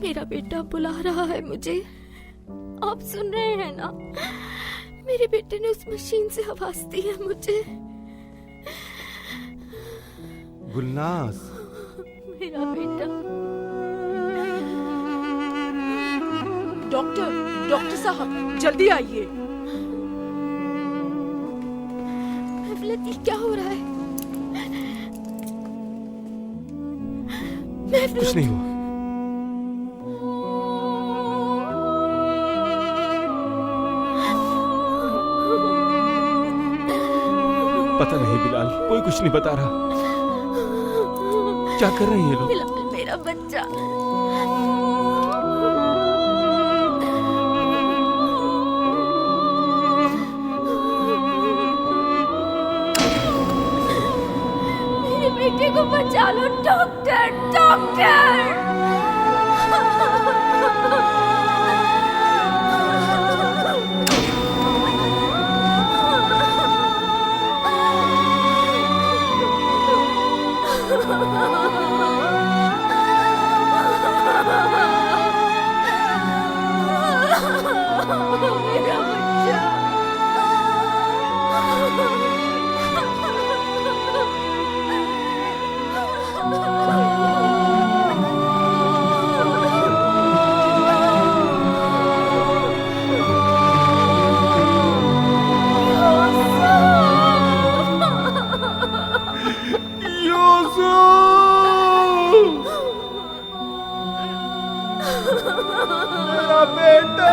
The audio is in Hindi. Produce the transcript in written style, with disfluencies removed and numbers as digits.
मेरा बेटा बुला रहा है मुझे। आप सुन रहे हैं ना? मेरे बेटे ने उस मशीन से आवाज दी है मुझे। गुलनाज, मेरा बेटा। डॉक्टर साहब जल्दी आइए। क्या हो रहा है? कुछ नहीं हुआ। पता नहीं बिलाल, कोई कुछ नहीं बता रहा। क्या कर रहे हैं ये लोग? बिलाल मेरा बच्चा। मेरे बेटे को बचा लो डॉक्टर, डॉक्टर। मेरा बच्चा। मेरा बेटा।